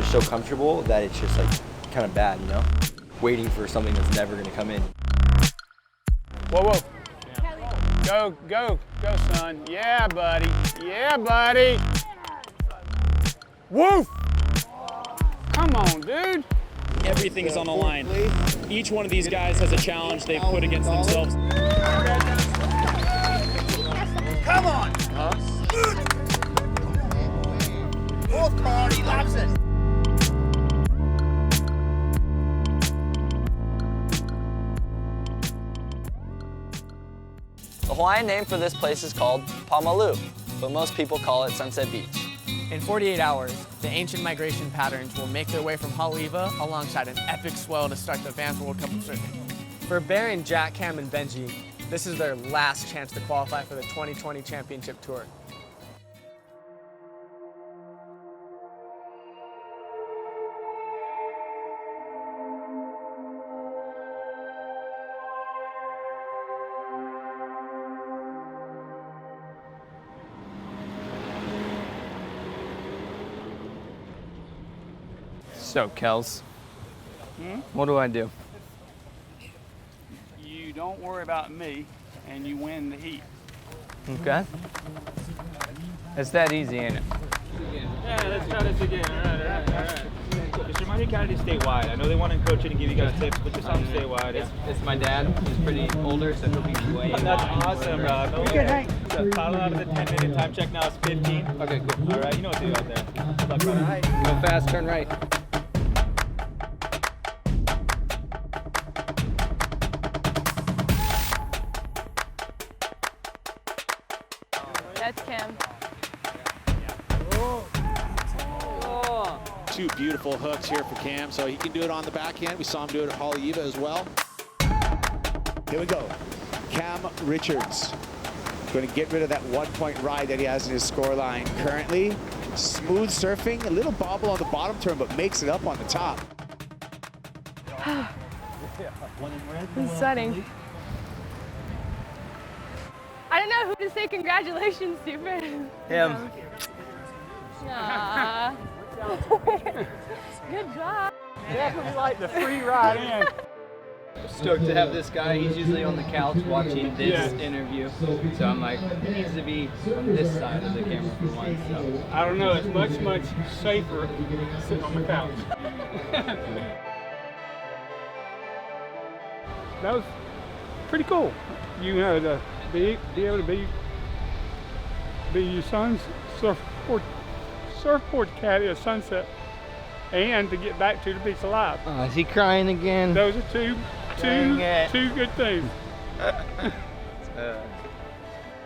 just so comfortable that it's just like kind of bad, you know? Waiting for something that's never gonna come in. Whoa, whoa. Go, go, go, son. Yeah, buddy. Yeah, buddy. Woof! Come on, dude. Everything is on the line. Each one of these guys has a challenge they've put against themselves. Come on! Fourth card, he loves it. The Hawaiian name for this place is called Pamalu, but most people call it Sunset Beach. In 48 hours, the ancient migration patterns will make their way from Haleiwa alongside an epic swell to start the Vans World Cup of Surfing. For Barron, Jack, Cam, and Benji, this is their last chance to qualify for the 2020 Championship Tour. So, Kels, what do I do? You don't worry about me, and you win the heat. Okay. It's that easy, ain't it? Yeah, let's try this again. All right. Just remind your caddy to stay wide. I know they want to coach it and give you guys tips, but just have to stay wide. It's my dad. He's pretty older, so he'll be way That's awesome, bro. Okay. So paddle out of the 10-minute time check now is 15. Okay, cool. All right, you know what to do out there. Good luck, brother. Go fast, turn right. That's Kim. Two beautiful hooks here for Cam, so he can do it on the backhand. We saw him do it at Haleiwa as well. Here we go. Cam Richards going to get rid of that 1-point ride that he has in his scoreline currently. Smooth surfing, a little bobble on the bottom turn, but makes it up on the top. I'm sweating. I don't know who to say congratulations to for Him. Aww. Good job. Definitely like the free ride in. Stoked to have this guy. He's usually on the couch watching this interview. So I'm like, he needs to be on this side of the camera for once. So. I don't know, it's much, much safer sitting on the couch. That was pretty cool. You know, to be able to be your son's surfboard caddy at Sunset, and to get back to the beach alive. Oh, is he crying again? Those are two good things.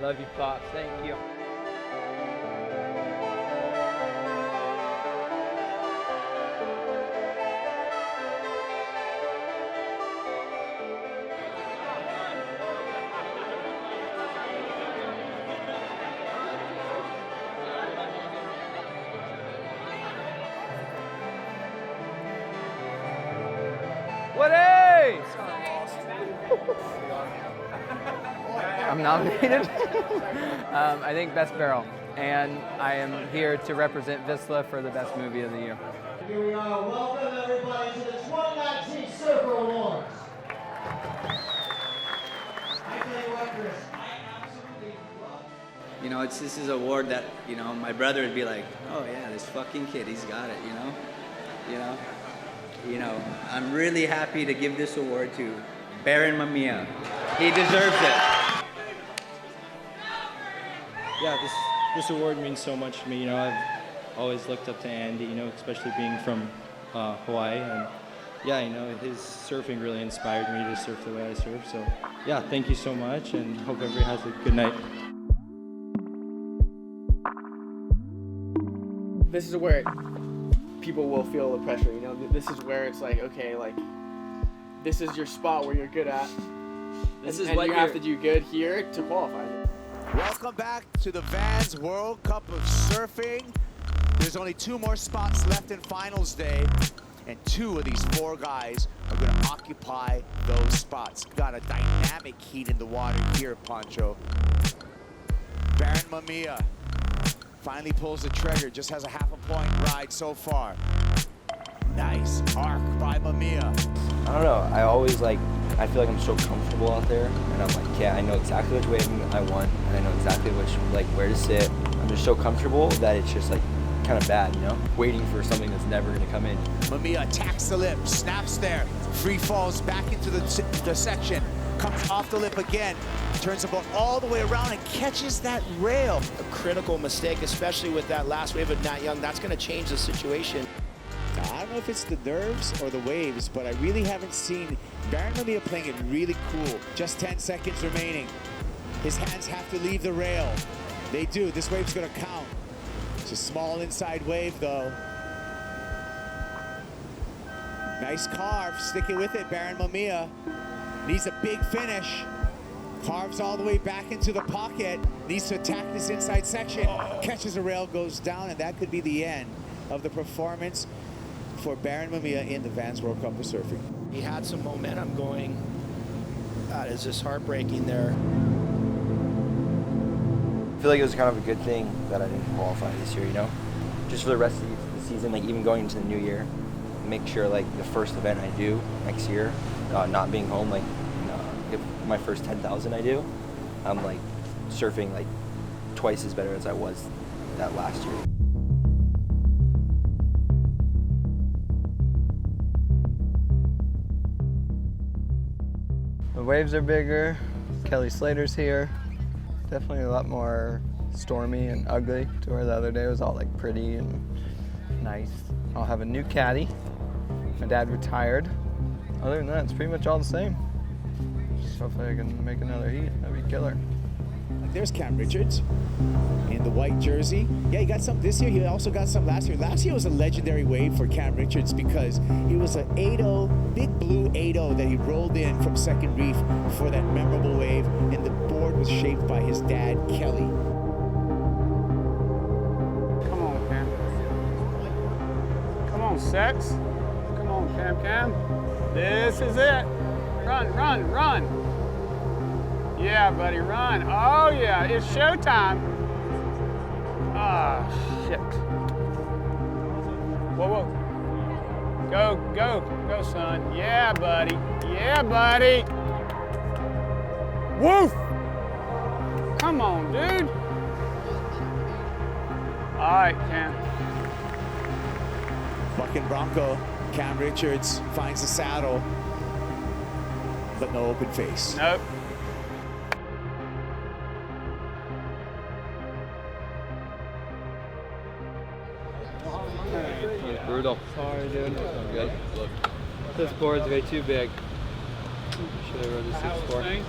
Love you, Pops. Thank you. What is? I'm nominated. I think Best Barrel. And I am here to represent Vizsla for the Best Movie of the Year. Here we are. Welcome everybody to the 2019 Surfer Awards. I tell you what, Chris, I absolutely love it. You know, this is an award that, my brother would be like, oh yeah, this fucking kid, he's got it, I'm really happy to give this award to Barron Mamiya. He deserves it. Yeah, this award means so much to me. I've always looked up to Andy, especially being from Hawaii. And yeah, his surfing really inspired me to surf the way I surf. So yeah, thank you so much, and hope everybody has a good night. This is where people will feel the pressure, This is where it's like, okay, this is your spot where you're good at. This is and what you have to do good here to qualify. Welcome back to the Vans World Cup of Surfing. There's only 2 more spots left in finals day, and 2 of these 4 guys are going to occupy those spots. Got a dynamic heat in the water here, Pancho. Barron Mamiya finally pulls the trigger, just has a half a point ride so far. Nice arc by Mamiya. I don't know. I always I feel like I'm so comfortable out there, and I'm like, yeah, I know exactly which wave I want, and I know exactly where to sit. I'm just so comfortable that it's just kind of bad, you know? Waiting for something that's never gonna come in. Mamiya attacks the lip, snaps there, free falls back into the section, comes off the lip again, turns the boat all the way around and catches that rail. A critical mistake, especially with that last wave of Nat Young. That's going to change the situation. Now, I don't know if it's the nerves or the waves, but I really haven't seen Barron Mamiya playing it really cool. Just 10 seconds remaining. His hands have to leave the rail. They do. This wave's going to count. It's a small inside wave, though. Nice carve. Sticking with it, Barron Mamiya. Needs a big finish. Carves all the way back into the pocket. Needs to attack this inside section. Catches a rail, goes down, and that could be the end of the performance for Barron Mamiya in the Vans World Cup of Surfing. He had some momentum going. That is just heartbreaking there. I feel like it was kind of a good thing that I didn't qualify this year, you know? Just for the rest of the season, even going into the new year, make sure the first event I do next year, not being home, if my first 10,000 I do, I'm surfing twice as better as I was that last year. The waves are bigger. Kelly Slater's here. Definitely a lot more stormy and ugly to where the other day was all pretty and nice. I'll have a new caddy. My dad retired. Other than that, it's pretty much all the same. Just hopefully I can make another heat. That'd be killer. There's Cam Richards in the white jersey. Yeah, he got some this year. He also got some last year. Last year was a legendary wave for Cam Richards because he was an 8-0, big blue 8-0 that he rolled in from second reef for that memorable wave, and the board was shaped by his dad, Kelly. Come on, Cam. Come on, Sex. Come on, Cam. This is it. Run, run, run. Yeah, buddy, run. Oh, yeah, it's showtime. Ah, shit. Whoa, whoa. Go, son. Yeah, buddy. Yeah, buddy. Woof. Come on, dude. All right, Cam. Bucking Bronco, Cam Richards finds the saddle, but no open face. Nope. Brutal. Sorry, dude. I'm good. Look, this board's way too big. Should have rode the 6-4.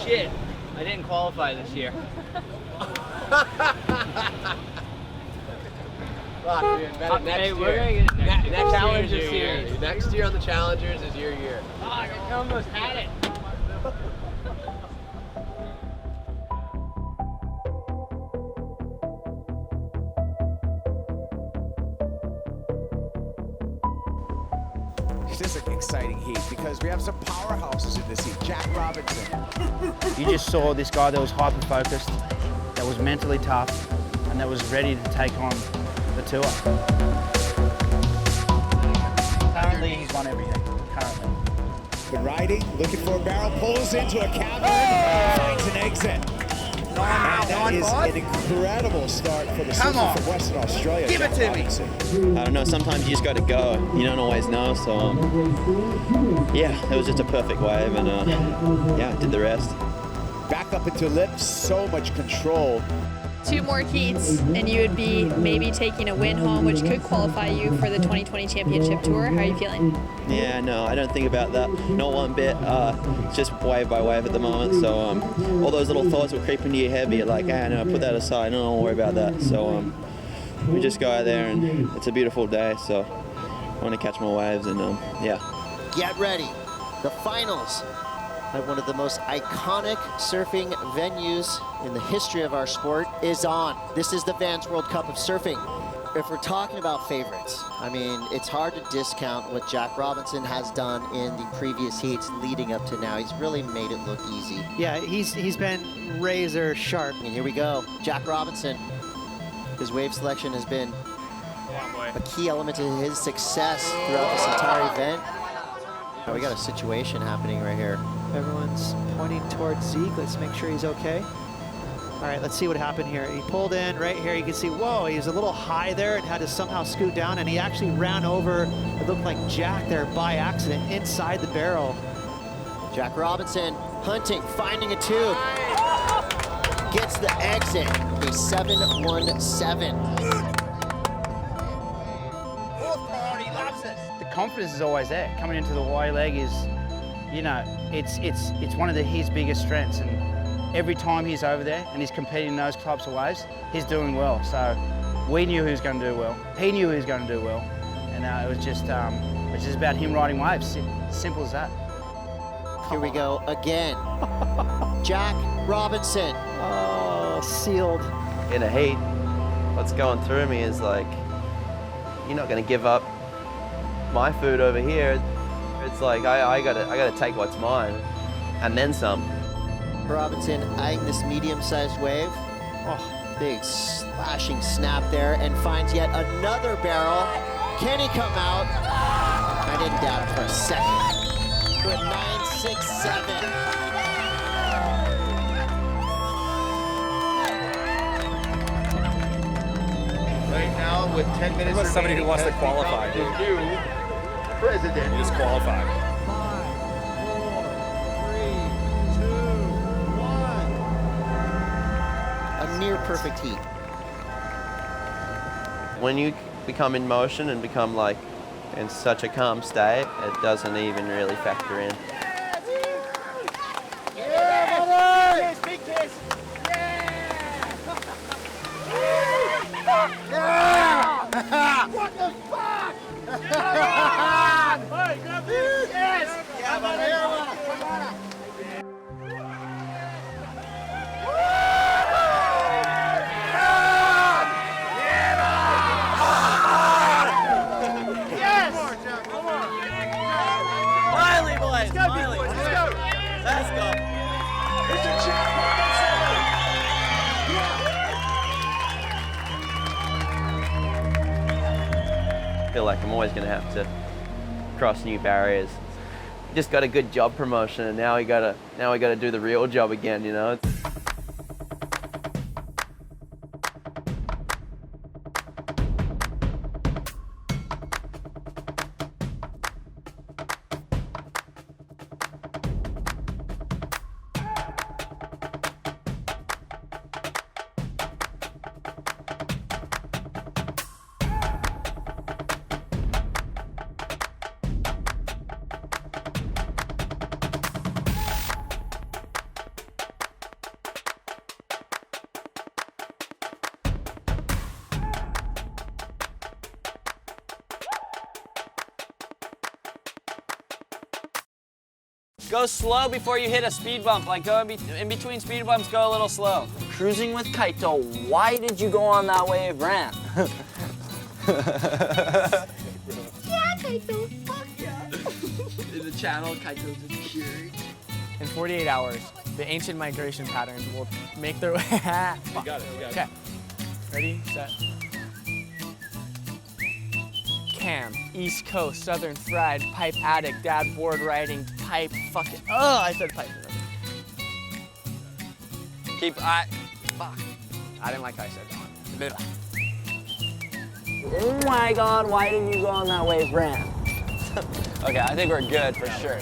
Shit, I didn't qualify this year. Hey, we're gonna get next Challenger Series. Next year on the Challengers is your year. I almost had it. This is an exciting heat because we have some powerhouses in this heat. Jack Robinson. You just saw this guy that was hyper-focused, that was mentally tough, and that was ready to take on the tour. Currently, he's won everything. Currently. Been riding, looking for a barrel, pulls into a cavern, finds an exit. And that is an incredible start for the surfer from Western Australia. Give it to me. I don't know, sometimes you just got to go. You don't always know, so yeah, it was just a perfect wave, and yeah, did the rest. Back up into lips, so much control. 2 more heats and you would be maybe taking a win home, which could qualify you for the 2020 Championship Tour. How are you feeling? Yeah, no, I don't think about that, not one bit. It's just wave by wave at the moment, so all those little thoughts will creep into your head, but you're like, no, put that aside, no, don't worry about that. So we just go out there, and it's a beautiful day, so I want to catch my waves, and yeah. Get ready. The finals at one of the most iconic surfing venues in the history of our sport is on. This is the Vans World Cup of Surfing. if we're talking about favorites, I mean, it's hard to discount what Jack Robinson has done in the previous heats leading up to now. He's really made it look easy. Yeah, he's been razor sharp. And here we go. Jack Robinson. His wave selection has been a key element to his success throughout this entire event. Now we got a situation happening right here. Everyone's pointing towards Zeke. Let's make sure he's okay. All right, let's see what happened here. He pulled in right here. You can see, whoa, he was a little high there and had to somehow scoot down, and he actually ran over, it looked like Jack there by accident inside the barrel. Jack Robinson hunting, finding a tube. Gets the exit, a 7-1-7. The confidence is always there. Coming into the Y leg is, you know, it's one of his biggest strengths, and every time he's over there and he's competing in those types of waves, he's doing well. So we knew he was going to do well. He knew he was going to do well, and it was just about him riding waves. Simple as that. Here we go again. Jack Robinson. Oh, sealed. In a heat, what's going through me is like, you're not going to give up my food over here. It's like I gotta take what's mine, and then some. Robinson eyeing this medium-sized wave. Oh, big slashing snap there, and finds yet another barrel. Can he come out? I didn't doubt it for a second. With 9-6-7. Right now, with 10 minutes remaining, somebody who wants to qualify. The new president. Just qualify. 5, 4, 3, 2, 1. A near perfect heat. When you become in motion and become like in such a calm state, it doesn't even really factor in. What the fuck? Hey, grab this! Yes! Yeah, but Smiley, boys! Smiley! Let's go! Let's go! I feel like I'm always going to have to cross new barriers. Just got a good job promotion, and now we gotta do the real job again, you know. Go slow before you hit a speed bump. Like go in between speed bumps, go a little slow. Cruising with Kaito, why did you go on that wave ramp? Yeah, Kaito, fuck yeah. In the channel, Kaito's just cheering. In 48 hours, the ancient migration patterns will make their way. You got it, you got it. Okay. Ready, set. Cam, East Coast, Southern Fried, Pipe Addict, Dad Board Riding, Pipe fucking. Oh, I said pipe. Fuck. I didn't like how I said that one. Oh my God, why didn't you go on that wave ramp? Okay, I think we're good for sure.